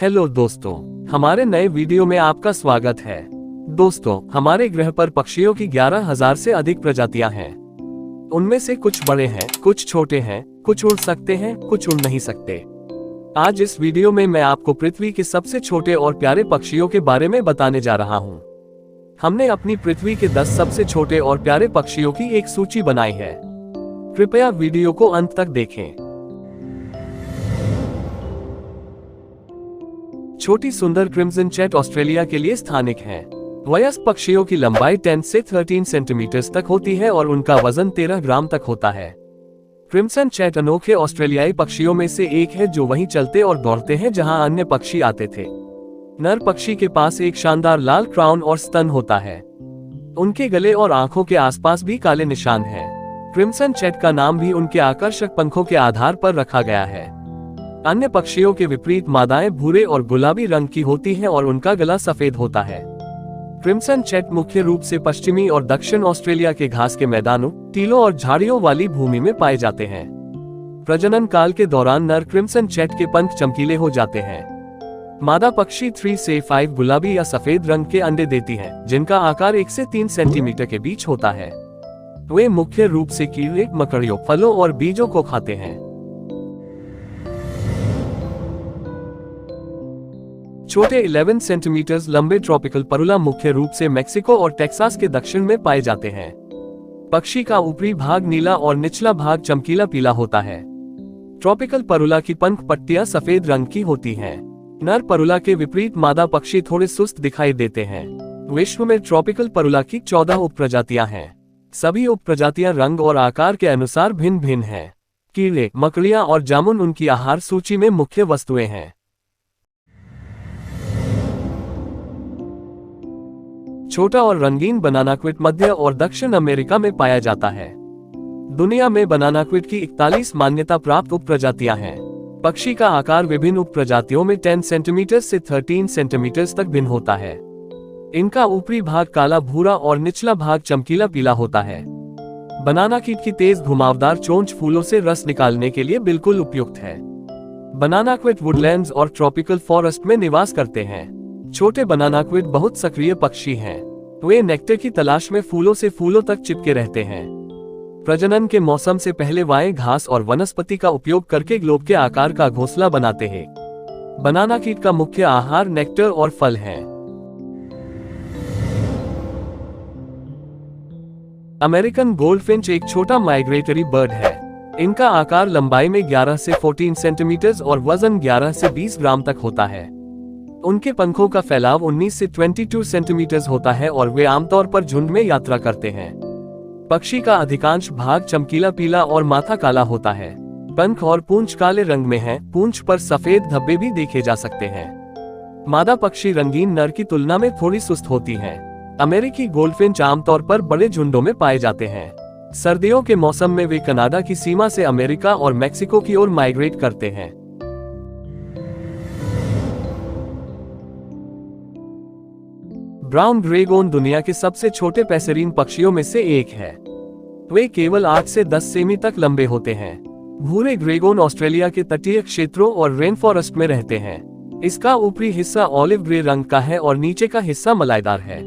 Hello दोस्तों, हमारे नए वीडियो में आपका स्वागत है। दोस्तों, हमारे ग्रह पर पक्षियों की 11,000 से अधिक प्रजातियां हैं। उनमें से कुछ बड़े हैं, कुछ छोटे हैं, कुछ उड़ सकते हैं, कुछ उड़ नहीं सकते। आज इस वीडियो में मैं आपको पृथ्वी के सबसे छोटे और प्यारे पक्षियों के बारे में बताने जा रहा हूं। हमने अपनी पृथ्वी के 10 सबसे छोटे और प्यारे पक्षियों की एक सूची बनाई है। कृपया वीडियो को अंत तक देखें। छोटी सुंदर क्रिम्सन चैट ऑस्ट्रेलिया के लिए स्थानिक है। वयस्क पक्षियों की लंबाई 10 से 13 सेंटीमीटर तक होती है और उनका वजन 13 ग्राम तक होता है। क्रिम्सन चैट अनोखे ऑस्ट्रेलियाई पक्षियों में से एक है जो वहीं चलते और दौड़ते हैं जहां अन्य पक्षी आते थे। नर पक्षी के पास एक शानदार लाल क्राउन और स्तन होता है। उनके गले और आंखों के आसपास भी काले निशान हैं। क्रिम्सन चैट का नाम भी उनके आकर्षक पंखों के आधार पर रखा गया है। अन्य पक्षियों के विपरीत मादाएं भूरे और गुलाबी रंग की होती हैं और उनका गला सफेद होता है। क्रिम्सन चैट मुख्य रूप से पश्चिमी और दक्षिण ऑस्ट्रेलिया के घास के मैदानों, टीलों और झाड़ियों वाली भूमि में पाए जाते हैं। प्रजनन काल के दौरान नर क्रिम्सन चैट के पंख चमकीले हो जाते हैं। मादा पक्षी 3 से 5 गुलाबी या सफेद रंग के अंडे देती है, जिनका आकार 1 से 3 सेंटीमीटर के बीच होता है। वे मुख्य रूप से कीड़े, मकड़ियों, फलों और बीजों को खाते हैं। छोटे 11 सेंटीमीटर लंबे ट्रॉपिकल परुला मुख्य रूप से मेक्सिको और टेक्सास के दक्षिण में पाए जाते हैं। पक्षी का ऊपरी भाग नीला और निचला भाग चमकीला पीला होता है। ट्रॉपिकल परुला की पंख पट्टियां सफेद रंग की होती हैं। नर परुला के विपरीत मादा पक्षी थोड़े सुस्त दिखाई देते हैं। विश्व में ट्रॉपिकल परुला की 14 उपप्रजातियां हैं। सभी उपप्रजातियां रंग और आकार के अनुसार भिन्न भिन्न हैं। कीड़े, मकड़ियां और जामुन उनकी आहार सूची में मुख्य वस्तुएं हैं। छोटा और रंगीन बनानाक्विट मध्य और दक्षिण अमेरिका में पाया जाता है। दुनिया में बनानाक्विट की 41 मान्यता प्राप्त उपप्रजातियां हैं। पक्षी का आकार विभिन्न उपप्रजातियों में 10 सेंटीमीटर से 13 सेंटीमीटर तक भिन्न होता है। इनका ऊपरी भाग काला भूरा और निचला भाग चमकीला पीला होता है। बनाना कीट की तेज घुमावदार चोंच फूलों से रस निकालने के लिए बिल्कुल उपयुक्त है। बनानाक्विट वुडलैंड्स और ट्रॉपिकल फॉरेस्ट में निवास करते हैं। छोटे बनानाक्विट बहुत सक्रिय पक्षी हैं। वे नेक्टर की तलाश में फूलों से फूलों तक चिपके रहते हैं। प्रजनन के मौसम से पहले वाए घास और वनस्पति का उपयोग करके ग्लोब के आकार का घोंसला बनाते हैं। बनाना कीट का मुख्य आहार नेक्टर और फल है। अमेरिकन गोल्डफिंच एक छोटा माइग्रेटरी बर्ड है। इनका आकार लंबाई में 11 से 14 सेंटीमीटर और वजन 11 से 20 ग्राम तक होता है। उनके पंखों का फैलाव 19 से 22 सेंटीमीटर होता है और वे आमतौर पर झुंड में यात्रा करते हैं। पक्षी का अधिकांश भाग चमकीला पीला और माथा काला होता है। पंख और पूंछ काले रंग में है। पूंछ पर सफेद धब्बे भी देखे जा सकते हैं। मादा पक्षी रंगीन नर की तुलना में थोड़ी सुस्त होती हैं। अमेरिकी गोल्डफिंच आमतौर पर बड़े झुंडों में पाए जाते हैं। सर्दियों के मौसम में वे कनाडा की सीमा से अमेरिका और मैक्सिको की ओर माइग्रेट करते हैं। ब्राउन ग्रेगोन दुनिया के सबसे छोटे पैसेरीन पक्षियों में से एक है। वे केवल 8 से 10 सेमी तक लंबे होते हैं। भूरे ग्रेगोन ऑस्ट्रेलिया के तटीय क्षेत्रों और रेन फॉरेस्ट में रहते हैं। इसका ऊपरी हिस्सा ऑलिव ग्रे रंग का है और नीचे का हिस्सा मलाईदार है।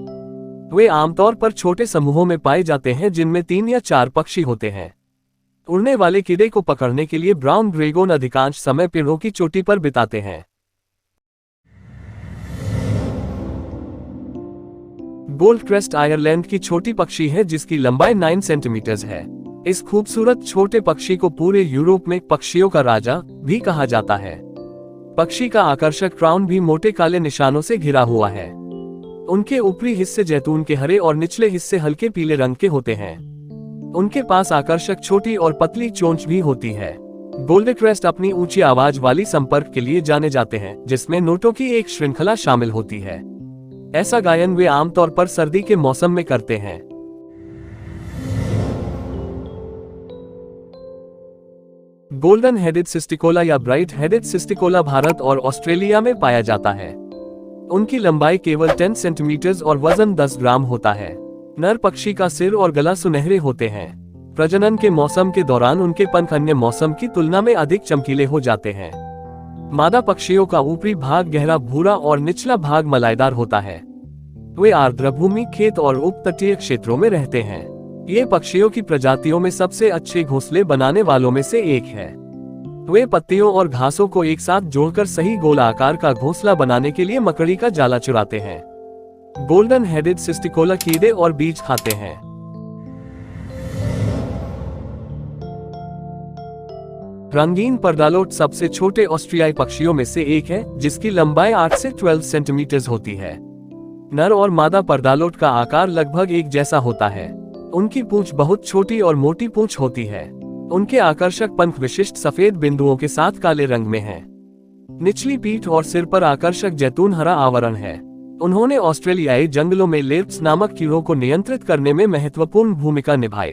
वे आमतौर पर छोटे समूहों में पाए जाते हैं जिनमें 3 या 4 पक्षी होते हैं। उड़ने वाले कीड़े को पकड़ने के लिए ब्राउन ग्रेगोन अधिकांश समय पेड़ों की चोटी पर बिताते हैं। गोल्ड क्रेस्ट आयरलैंड की छोटी पक्षी है जिसकी लंबाई 9 सेंटीमीटर है। इस खूबसूरत छोटे पक्षी को पूरे यूरोप में पक्षियों का राजा भी कहा जाता है। पक्षी का आकर्षक क्राउन भी मोटे काले निशानों से घिरा हुआ है। उनके ऊपरी हिस्से जैतून के हरे और निचले हिस्से हल्के पीले रंग के होते हैं। उनके पास आकर्षक छोटी और पतली चोंच भी होती है। गोल्ड क्रेस्ट अपनी ऊंची आवाज वाली संपर्क के लिए जाने जाते हैं, जिसमें नोटों की एक श्रृंखला शामिल होती है। ऐसा गायन वे आमतौर पर सर्दी के मौसम में करते हैं। गोल्डन हेडेड सिस्टिकोला या ब्राइट हेडेड सिस्टिकोला भारत और ऑस्ट्रेलिया में पाया जाता है। उनकी लंबाई केवल 10 सेंटीमीटर और वजन 10 ग्राम होता है। नर पक्षी का सिर और गला सुनहरे होते हैं। प्रजनन के मौसम के दौरान उनके पंख अन्य मौसम की तुलना में अधिक चमकीले हो जाते हैं। मादा पक्षियों का ऊपरी भाग गहरा भूरा और निचला भाग मलाईदार होता है। वे आर्द्रभूमि, खेत और उपतटीय क्षेत्रों में रहते हैं। ये पक्षियों की प्रजातियों में सबसे अच्छे घोंसले बनाने वालों में से एक है। वे पत्तियों और घासों को एक साथ जोड़कर सही गोल आकार का घोंसला बनाने के लिए मकड़ी का जाला चुराते हैं। गोल्डन हेडेड सिस्टिकोला कीड़े और बीज खाते हैं। रंगीन पर्दालोट सबसे छोटे ऑस्ट्रियाई पक्षियों में से एक है, जिसकी लंबाई 8 से 12 सेंटीमीटर होती है। नर और मादा पर्दालोट का आकार लगभग एक जैसा होता है। उनकी पूंछ बहुत छोटी और मोटी पूंछ होती है। उनके आकर्षक पंख विशिष्ट सफेद बिंदुओं के साथ काले रंग में हैं। निचली पीठ और सिर पर आकर्षक जैतून हरा आवरण है। उन्होंने ऑस्ट्रेलियाई जंगलों में लेर्प्स नामक कीड़ों को नियंत्रित करने में महत्वपूर्ण भूमिका निभाई।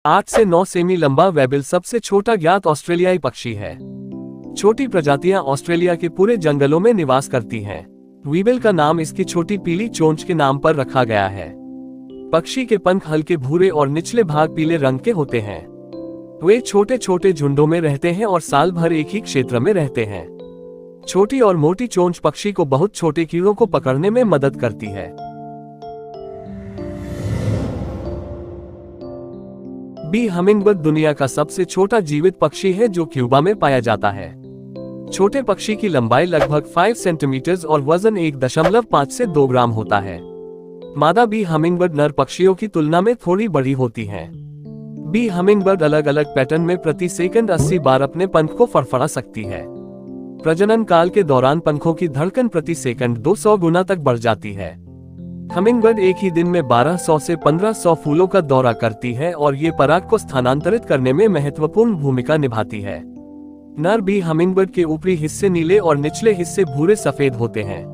8 से 9 सेमी लंबा वेबिल सबसे छोटा ज्ञात ऑस्ट्रेलियाई पक्षी है। छोटी प्रजातियां ऑस्ट्रेलिया के पूरे जंगलों में निवास करती हैं। वीबिल का नाम इसकी छोटी पीली चोंच के नाम पर रखा गया है। पक्षी के पंख हल्के भूरे और निचले भाग पीले रंग के होते हैं। वे छोटे छोटे झुंडों में रहते हैं और साल भर एक ही क्षेत्र में रहते हैं। छोटी और मोटी चोंच पक्षी को बहुत छोटे कीड़ों को पकड़ने में मदद करती है। बी हमिंगबर्ड दुनिया का सबसे छोटा जीवित पक्षी है जो क्यूबा में पाया जाता है। छोटे पक्षी की लंबाई लगभग 5 सेंटीमीटर और वजन 1.5 से 2 ग्राम होता है। मादा बी हमिंगबर्ड नर पक्षियों की तुलना में थोड़ी बड़ी होती हैं। बी हमिंगबर्ड अलग अलग पैटर्न में प्रति सेकंड 80 बार अपने पंख को फड़फड़ा सकती है। प्रजनन काल के दौरान पंखों की धड़कन प्रति सेकंड 200 गुना तक बढ़ जाती है। हमिंगबर्ड एक ही दिन में 1200 से 1500 फूलों का दौरा करती है और ये पराग को स्थानांतरित करने में महत्वपूर्ण भूमिका निभाती है। नर बी हमिंगबर्ड के ऊपरी हिस्से नीले और निचले हिस्से भूरे सफेद होते हैं।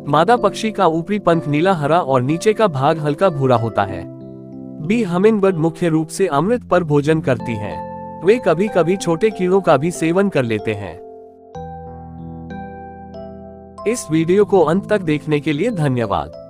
मादा पक्षी का ऊपरी पंख नीला हरा और नीचे का भाग हल्का भूरा होता है। बी हमिंगबर्ड मुख्य रूप से अमृत पर भोजन करती हैं। वे कभी कभी छोटे कीड़ों का भी सेवन कर लेते हैं। इस वीडियो को अंत तक देखने के लिए धन्यवाद।